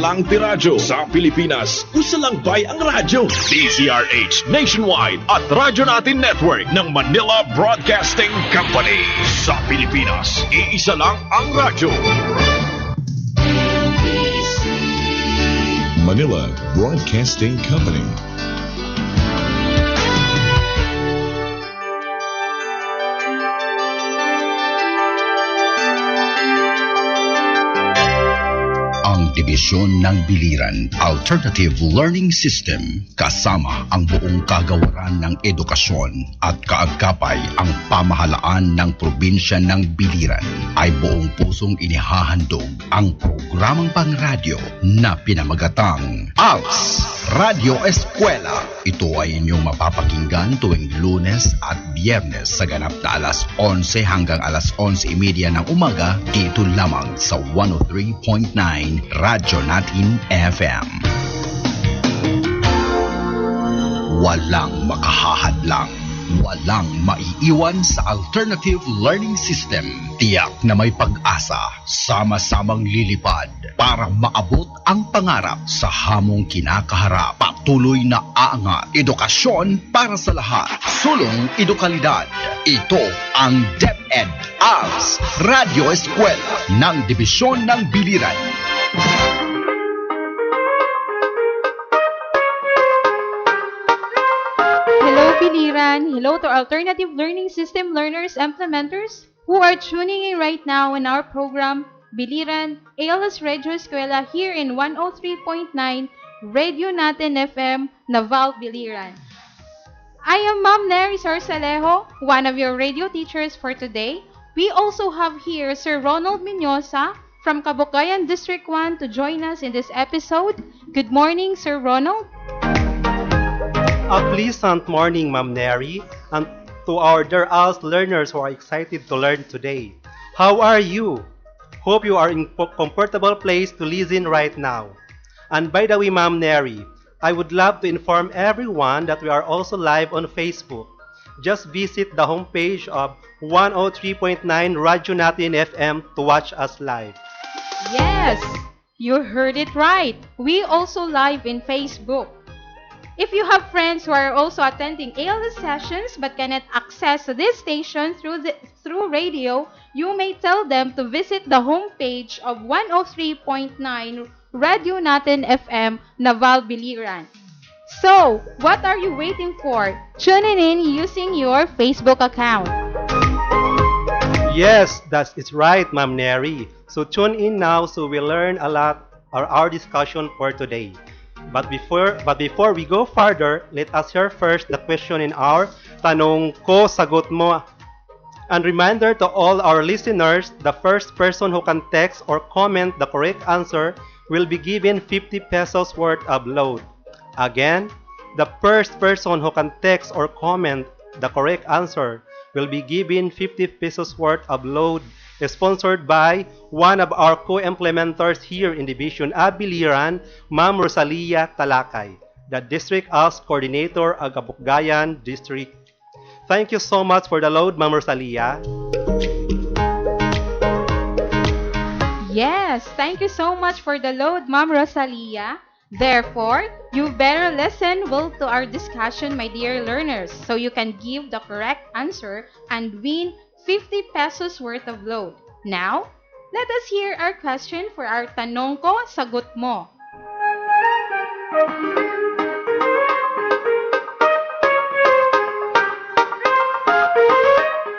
lang tiradyo sa Pilipinas. Usa lang bay ang radyo. DZRH Nationwide at Radyo Natin Network ng Manila Broadcasting Company. Sa Pilipinas, iisa lang ang radyo. Manila Broadcasting Company. Dibisyon ng Biliran Alternative Learning System kasama ang buong kagawaran ng edukasyon at kaagapay ang pamahalaan ng probinsya ng Biliran ay buong pusong inihahandog ang programang pangradyo na pinamagatang ALS RADYO ESKWELA. Ito ay inyong mapapakinggan tuwing Lunes at Biyernes sa ganap na alas 11 hanggang alas 11:30 ng umaga dito lamang sa 103.9 Radyo Natin FM. Walang makahahadlang, walang maiiwan sa Alternative Learning System. Tiyak na may pag-asa, sama-samang lilipad para maabot ang pangarap sa hamong kinakaharap. Patuloy na aangat, edukasyon para sa lahat. Sulong edukalidad. Ito ang DepEd ALS RADYO ESKWELA ng Dibisyon ng Biliran. Hello, Biliran. Hello to Alternative Learning System learners, implementers who are tuning in right now in our program, Biliran, ALS RADYO ESKWELA, here in 103.9 Radio Natin FM, Naval, Biliran. I am Ma'am Neri Sorsalejo, one of your radio teachers for today. We also have here Sir Ronald Minyosa from Cabocgayan District 1 to join us in this episode. Good morning, Sir Ronald. A pleasant morning, Ma'am Neri, and to our dear ALS learners who are excited to learn today. How are you? Hope you are in comfortable place to listen right now. And by the way, Ma'am Neri, I would love to inform everyone that we are also live on Facebook. Just visit the homepage of 103.9 Radyo Natin FM to watch us live. Yes, you heard it right. We also live in Facebook. If you have friends who are also attending ALS sessions but cannot access this station through radio, you may tell them to visit the homepage of 103.9 Radio Natin FM, Naval, Biliran. So, what are you waiting for? Tune in using your Facebook account. Yes, that's right, Ma'am Neri. So tune in now so we learn a lot our discussion for today. But before we go further, let us hear first the question in our Tanong Ko, Sagot Mo. And reminder to all our listeners, the first person who can text or comment the correct answer will be given 50 pesos worth of load. Again, the first person who can text or comment the correct answer will be given 50 pesos worth of load, sponsored by one of our co-implementers here in Division A, Biliran, Ma'am Rosalia Talakay, the District ALS Coordinator of Cabocgayan District. Thank you so much for the load, Ma'am Rosalia. Yes, thank you so much for the load, Ma'am Rosalia. Therefore, you better listen well to our discussion, my dear learners, so you can give the correct answer and win 50 pesos worth of load. Now, let us hear our question for our Tanong Ko, Sagot Mo.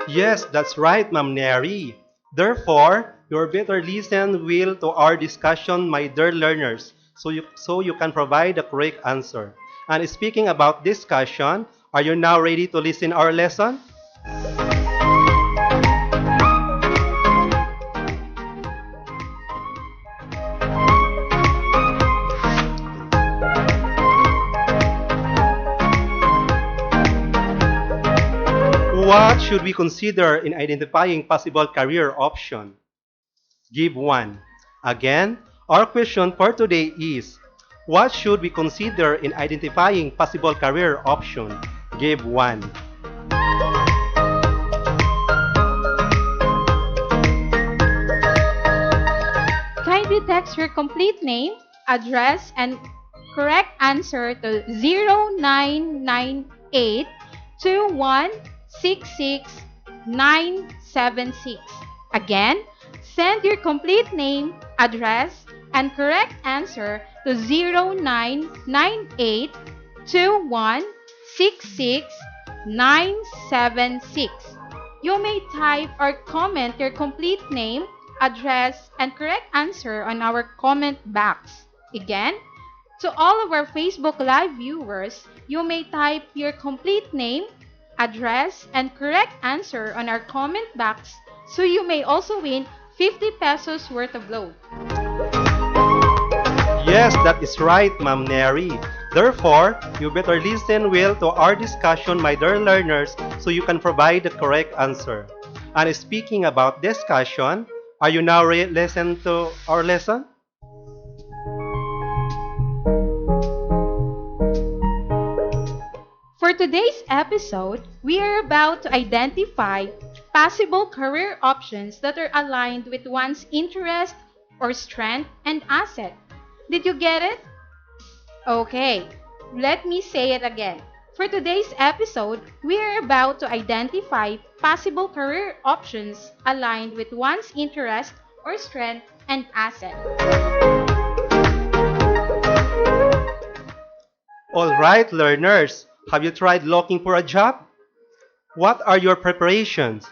Yes, that's right, Ma'am Neri. Therefore, you better listen well to our discussion, my dear learners, so you can provide the correct answer. And speaking about discussion, are you now ready to listen our lesson? What should we consider in identifying possible career option? Give 1. Again, our question for today is, what should we consider in identifying possible career option? Give 1. Kindly text your complete name, address, and correct answer to 0998-2166976. Again, send your complete name, address, and correct answer to 0998-2166976. You may type or comment your complete name, address, and correct answer on our comment box. Again, to all of our Facebook Live viewers, you may type your complete name, address, and correct answer on our comment box so you may also win 50 pesos worth of load. Yes, that is right, Ma'am Neri. Therefore, you better listen well to our discussion, my dear learners, so you can provide the correct answer. And speaking about discussion, are you now listen to our lesson? For today's episode, we are about to identify possible career options that are aligned with one's interest or strength and asset. Did you get it? Okay, let me say it again. For today's episode, we are about to identify possible career options aligned with one's interest or strength and asset. Alright, learners, have you tried looking for a job? What are your preparations?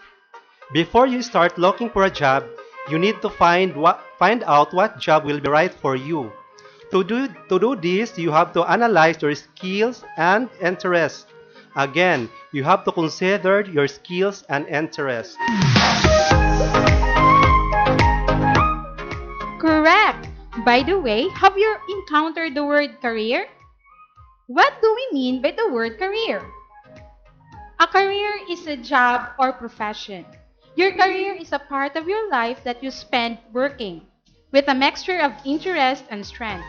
Before you start looking for a job, you need to find out what job will be right for you. To do this, you have to analyze your skills and interests. Again, you have to consider your skills and interests. Correct! By the way, have you encountered the word career? What do we mean by the word career? A career is a job or profession. Your career is a part of your life that you spend working, with a mixture of interest and strength.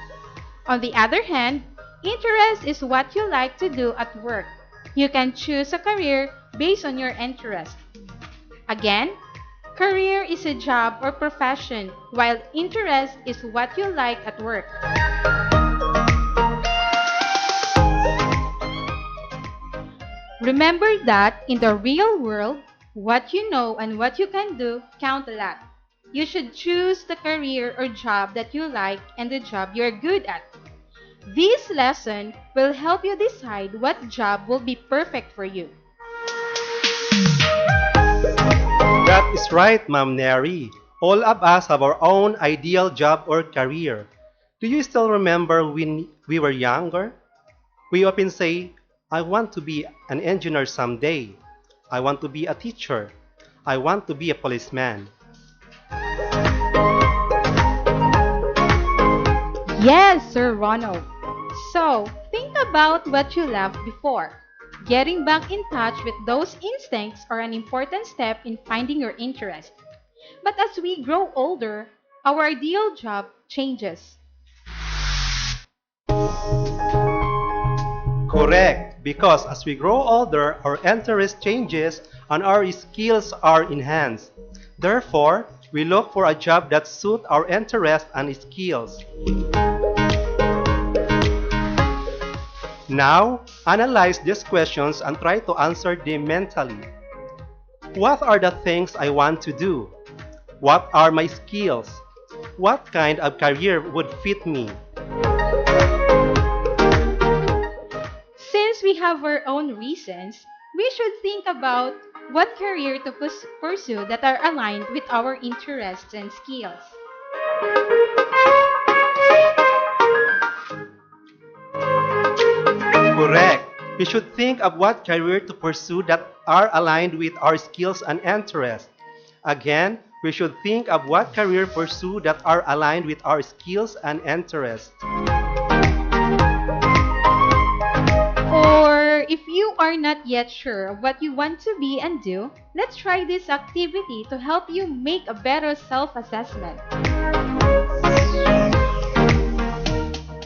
On the other hand, interest is what you like to do at work. You can choose a career based on your interest. Again, career is a job or profession, while interest is what you like at work. Remember that in the real world, what you know and what you can do count a lot. You should choose the career or job that you like and the job you're good at. This lesson will help you decide what job will be perfect for you. That is right, Ma'am Neri. All of us have our own ideal job or career. Do you still remember when we were younger? We often say, I want to be an engineer someday. I want to be a teacher. I want to be a policeman. Yes, Sir Ronald. So, think about what you loved before. Getting back in touch with those instincts are an important step in finding your interest. But as we grow older, our ideal job changes. Correct, because as we grow older, our interest changes and our skills are enhanced. Therefore, we look for a job that suits our interest and skills. Now, analyze these questions and try to answer them mentally. What are the things I want to do? What are my skills? What kind of career would fit me? Since we have our own reasons, we should think about what career to pursue that are aligned with our interests and skills. Correct. We should think of what career to pursue that are aligned with our skills and interests. Again, we should think of what career pursue that are aligned with our skills and interests. Or if you are not yet sure of what you want to be and do, let's try this activity to help you make a better self-assessment.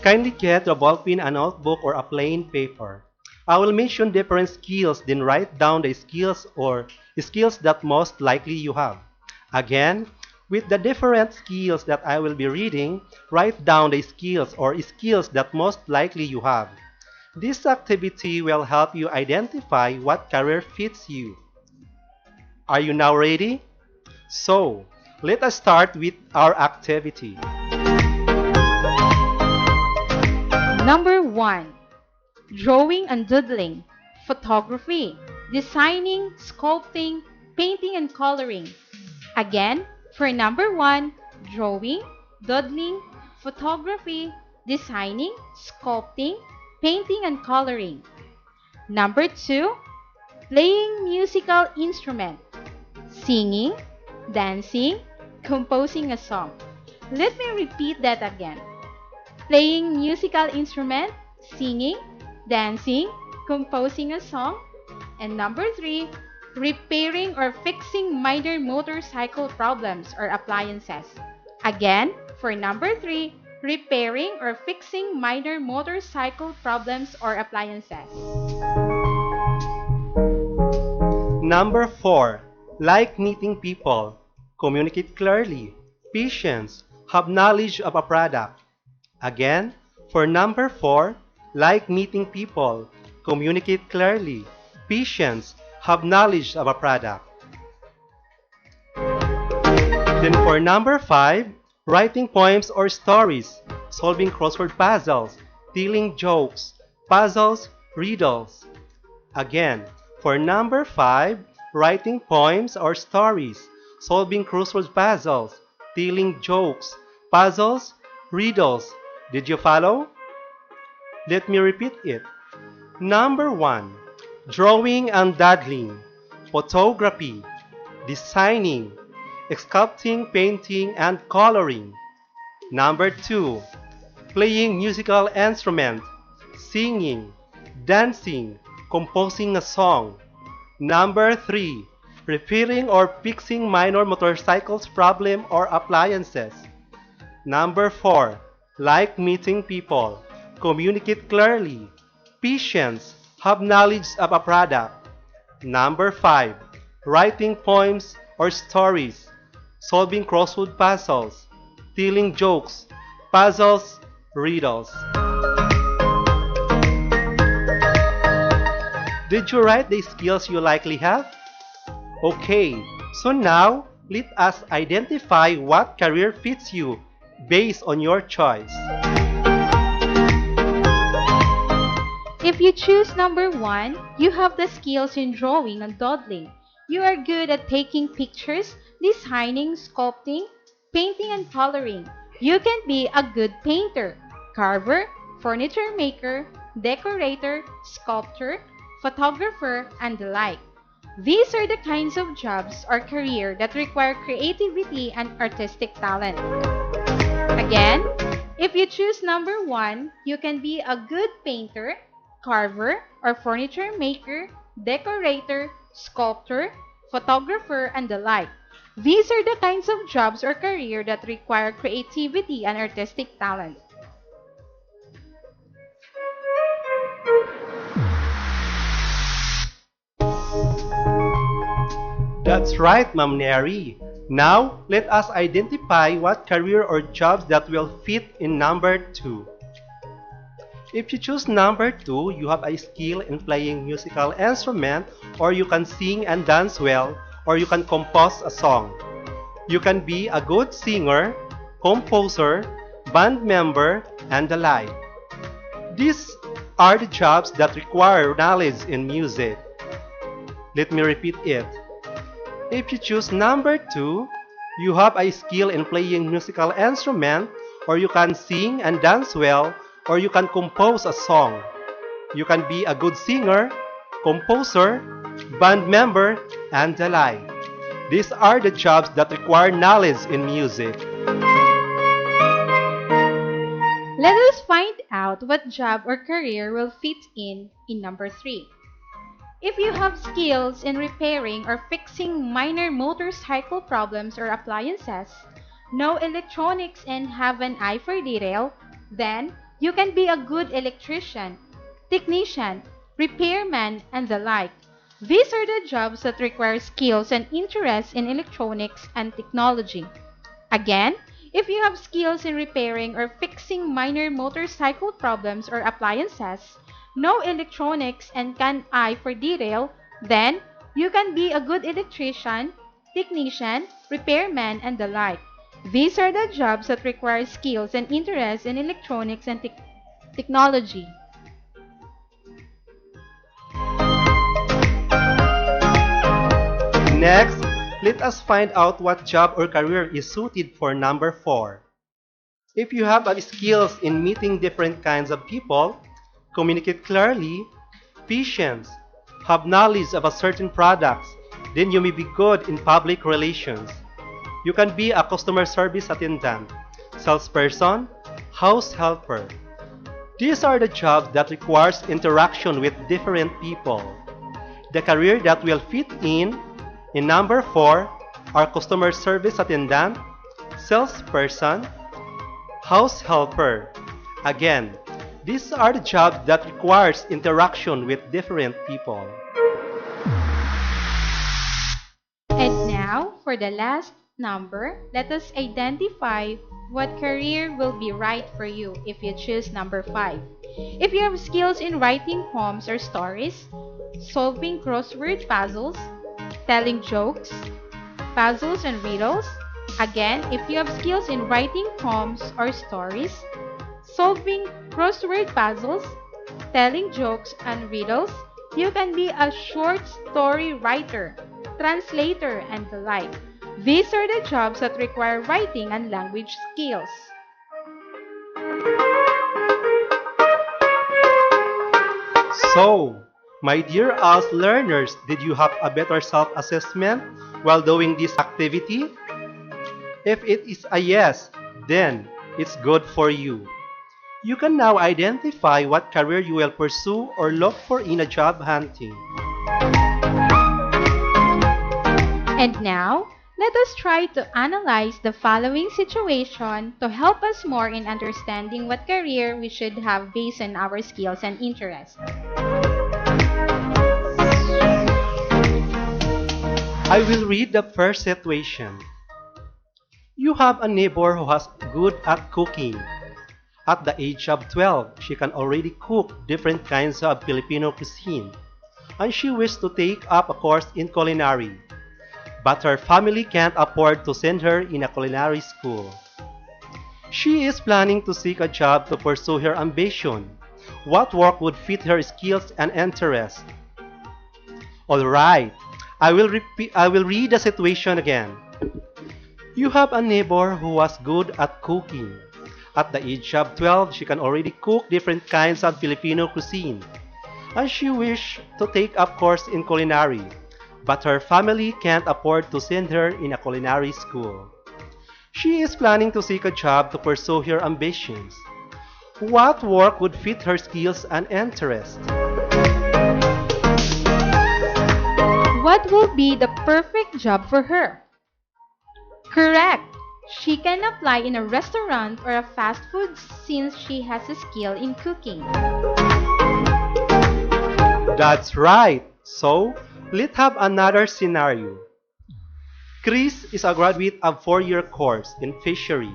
Kindly get a ball pen, a notebook, or a plain paper. I will mention different skills, then write down the skills or skills that most likely you have. Again, With the different skills that I will be reading, write down the skills or skills that most likely you have. This activity will help you identify what career fits you. Are you now ready? So, let us start with our activity. Number 1. Drawing and doodling, photography, designing, sculpting, painting and coloring. Again, for number 1, drawing, doodling, photography, designing, sculpting, painting and coloring. Number 2, playing musical instrument, singing, dancing, composing a song. Let me repeat that again. Playing musical instrument, singing, dancing, composing a song. And number 3, repairing or fixing minor motorcycle problems or appliances. Again, for number 3, repairing or fixing minor motorcycle problems or appliances. Number 4, like meeting people, communicate clearly, patience, have knowledge of a product. Again, for number 4, like meeting people, communicate clearly, patience, have knowledge of a product. Then for number 5, writing poems or stories, solving crossword puzzles, telling jokes, puzzles, riddles. Again, for number 5, writing poems or stories, solving crossword puzzles, telling jokes, puzzles, riddles. Did you follow? Let me repeat it. Number 1, drawing and doodling, photography, designing, sculpting, painting, and coloring. Number 2, playing musical instrument, singing, dancing, composing a song. Number 3, repairing or fixing minor motorcycles problem or appliances. Number 4, like meeting people, communicate clearly, patience, have knowledge of a product. Number 5, writing poems or stories, solving crossword puzzles, telling jokes, puzzles, riddles. Did you write the skills you likely have? Okay, so now let us identify what career fits you based on your choice. If you choose number 1, you have the skills in drawing and doodling. You are good at taking pictures, designing, sculpting, painting, and coloring. You can be a good painter, carver, furniture maker, decorator, sculptor, photographer, and the like. These are the kinds of jobs or career that require creativity and artistic talent. Again, if you choose number 1, you can be a good painter, carver, or furniture maker, decorator, sculptor, photographer, and the like. These are the kinds of jobs or career that require creativity and artistic talent. That's right, Ma'am Neri. Now, let us identify what career or jobs that will fit in number 2. If you choose number 2, you have a skill in playing musical instrument, or you can sing and dance well, or you can compose a song. You can be a good singer, composer, band member, and the like. These are the jobs that require knowledge in music. Let me repeat it. If you choose number 2, you have a skill in playing musical instrument, or you can sing and dance well, or you can compose a song. You can be a good singer, composer, band member, and the like. These are the jobs that require knowledge in music. Let us find out what job or career will fit in number 3. If you have skills in repairing or fixing minor motorcycle problems or appliances, know electronics and have an eye for detail, then you can be a good electrician, technician, repairman, and the like. These are the jobs that require skills and interest in electronics and technology. Again, if you have skills in repairing or fixing minor motorcycle problems or appliances, know electronics and can eye for detail, then you can be a good electrician, technician, repairman, and the like. These are the jobs that require skills and interest in electronics and technology. Next, let us find out what job or career is suited for number 4. If you have skills in meeting different kinds of people, communicate clearly, patience, have knowledge about certain products, then you may be good in public relations. You can be a customer service attendant, salesperson, house helper. These are the jobs that requires interaction with different people. The career that will fit in number 4 are customer service attendant, salesperson, house helper. Again, these are the jobs that requires interaction with different people. And now, for the last number, let us identify what career will be right for you if you choose number 5. If you have skills in writing poems or stories, solving crossword puzzles, telling jokes, puzzles and riddles. Again, if you have skills in writing poems or stories, solving crossword puzzles, telling jokes and riddles, you can be a short story writer, translator, and the like. These are the jobs that require writing and language skills. So, my dear ALS learners, did you have a better self-assessment while doing this activity? If it is a yes, then it's good for you. You can now identify what career you will pursue or look for in a job hunting. And now, let us try to analyze the following situation to help us more in understanding what career we should have based on our skills and interests. I will read the first situation. You have a neighbor who is good at cooking. At the age of 12, she can already cook different kinds of Filipino cuisine, and she wishes to take up a course in culinary. But her family can't afford to send her in a culinary school. She is planning to seek a job to pursue her ambition. What work would fit her skills and interests? Alright, I will read the situation again. You have a neighbor who was good at cooking. At the age of 12, she can already cook different kinds of Filipino cuisine, and she wishes to take up course in culinary, but her family can't afford to send her in a culinary school. She is planning to seek a job to pursue her ambitions. What work would fit her skills and interests? What will be the perfect job for her? Correct! She can apply in a restaurant or a fast food since she has a skill in cooking. That's right! So, let's have another scenario. Chris is a graduate of 4-year course in fishery.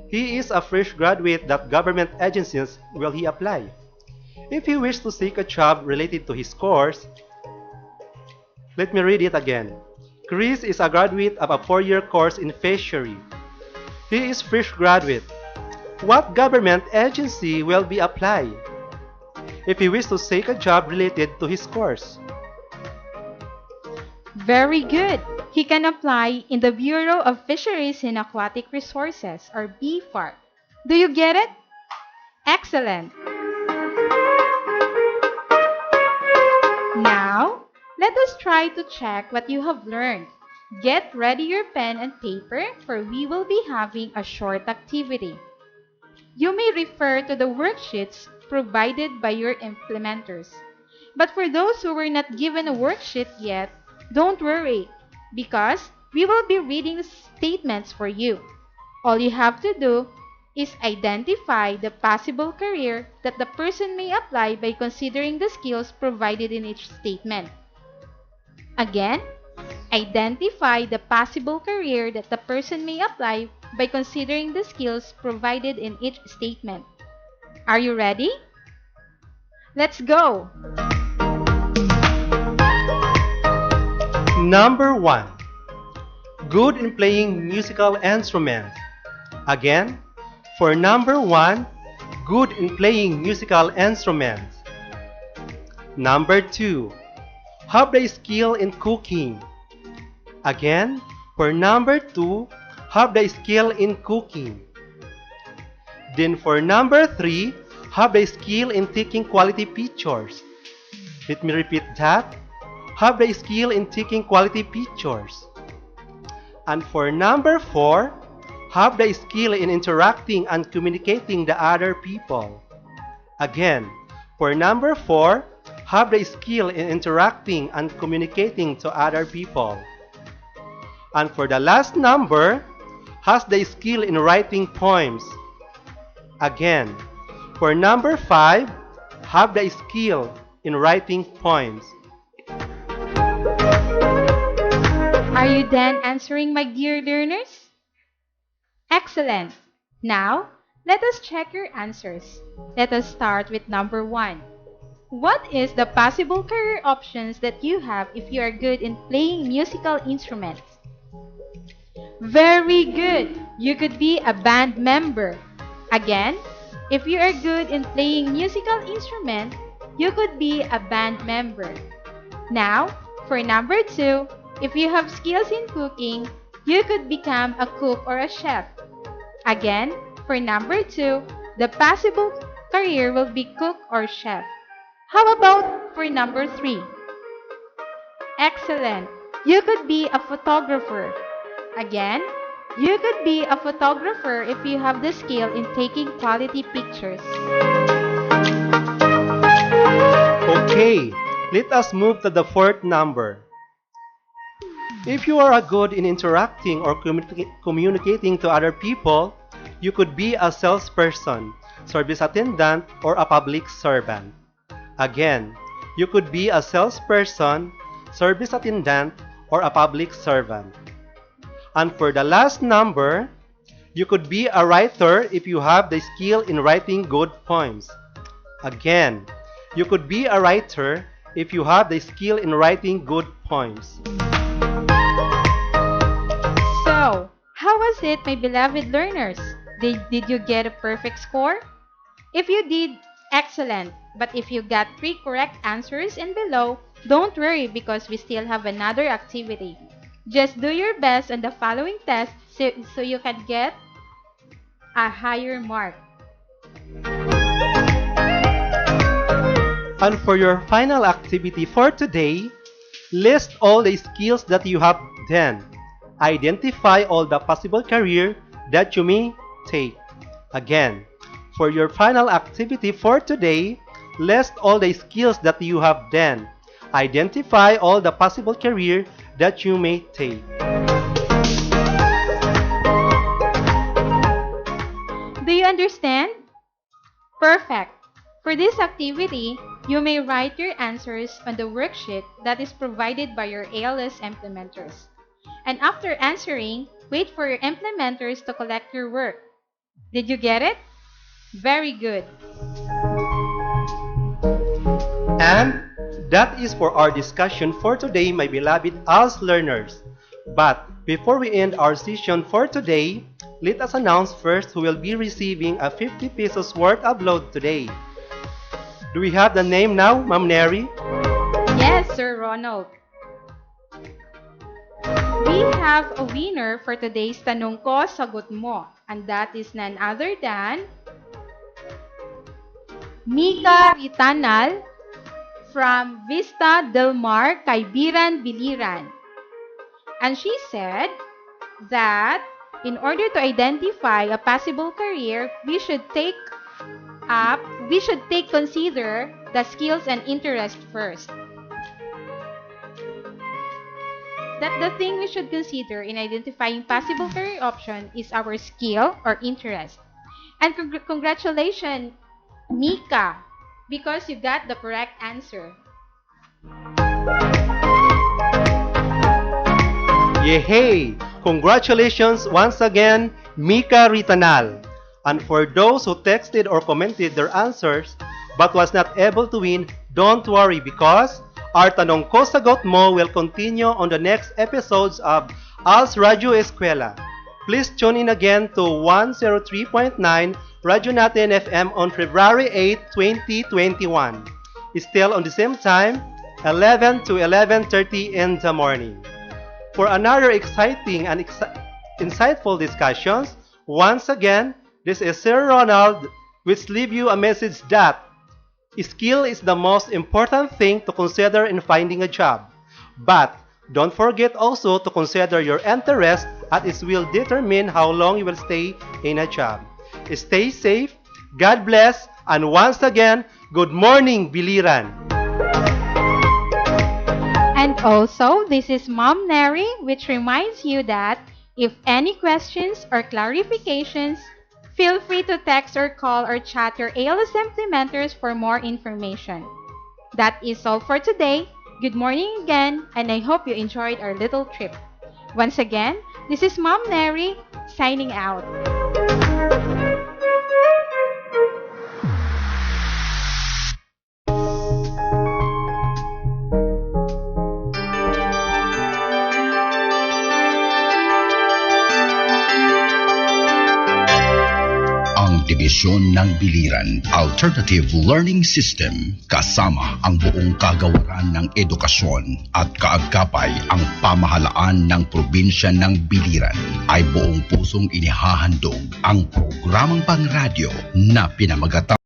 He is a fresh graduate that government agencies will he apply. If he wishes to seek a job related to his course, let me read it again. Chris is a graduate of a 4-year course in fishery. He is fresh graduate. What government agency will be apply if he wishes to seek a job related to his course? Very good! He can apply in the Bureau of Fisheries and Aquatic Resources or BFAR. Do you get it? Excellent! Now, let us try to check what you have learned. Get ready your pen and paper for we will be having a short activity. You may refer to the worksheets provided by your implementers. But for those who were not given a worksheet yet, don't worry, because we will be reading statements for you. All you have to do is identify the possible career that the person may apply by considering the skills provided in each statement. Again, Identify the possible career that the person may apply by considering the skills provided in each statement. Are you ready? Let's go! Number 1. Good in playing musical instruments. Again, for number 1, good in playing musical instruments. Number 2. Have the skill in cooking. Again, for number 2, have the skill in cooking. Then for number 3, have the skill in taking quality pictures. Let me repeat that. Have the skill in taking quality pictures. And for number 4, have the skill in interacting and communicating to other people. Again, for number 4, have the skill in interacting and communicating to other people. And for the last number, has the skill in writing poems. Again, for number 5, have the skill in writing poems. Are you done answering, my dear learners? Excellent! Now, let us check your answers. Let us start with number 1. What is the possible career options that you have if you are good in playing musical instruments? Very good! You could be a band member. Again, if you are good in playing musical instrument, you could be a band member. Now, for number 2, if you have skills in cooking, you could become a cook or a chef. Again, for number 2, the possible career will be cook or chef. How about for number 3? Excellent! You could be a photographer. Again, you could be a photographer if you have the skill in taking quality pictures. Okay, let us move to the 4th number. If you are good in interacting or communicating to other people, you could be a salesperson, service attendant, or a public servant. Again, you could be a salesperson, service attendant, or a public servant. And for the last number, you could be a writer if you have the skill in writing good poems. Again, you could be a writer if you have the skill in writing good poems. So, how was it, my beloved learners? Did you get a perfect score? If you did, excellent. But if you got 3 correct answers and below, don't worry because we still have another activity. Just do your best on the following test so you can get a higher mark. And for your final activity for today, list all the skills that you have done. Identify all the possible career that you may take. Again, for your final activity for today, list all the skills that you have done. Identify all the possible career that you may take. Do you understand? Perfect! For this activity, you may write your answers on the worksheet that is provided by your ALS implementers. And after answering, wait for your implementers to collect your work. Did you get it? Very good! And that is for our discussion for today, my beloved ALS learners. But before we end our session for today, let us announce first who will be receiving a 50 pesos worth of load today. Do we have the name now, Ma'am Neri? Yes, Sir Ronald. We have a winner for today's Tanong Ko, Sagot Mo. And that is none other than Mika Ritanal from Vista Del Mar, Kaibiran, Biliran. And she said that in order to identify a possible career, we should consider the skills and interest first. That the thing we should consider in identifying possible career option is our skill or interest. And congratulations, Mika, because you got the correct answer. Yehey! Congratulations once again, Mika Ritanal. And for those who texted or commented their answers but was not able to win, don't worry because our Tanong Ko Sagot Mo will continue on the next episodes of ALS Radio Eskwela. Please tune in again to 103.9 Radyo Natin FM on February 8, 2021. Still on the same time, 11 to 11:30 in the morning. For another exciting and insightful discussions, once again, this is Sir Ronald, which leave you a message that skill is the most important thing to consider in finding a job. But don't forget also to consider your interest as it will determine how long you will stay in a job. Stay safe, God bless, and once again, good morning, Biliran. And also, this is Mom Neri, which reminds you that if any questions or clarifications, feel free to text or call or chat your ALS implementers for more information. That is all for today. Good morning again, and I hope you enjoyed our little trip. Once again, this is Mom Neri, signing out. Dibisyon ng Biliran Alternative Learning System kasama ang buong kagawaran ng edukasyon at kaagapay ang pamahalaan ng probinsya ng Biliran ay buong pusong inihahandog ang programang pangradyo na pinamagatang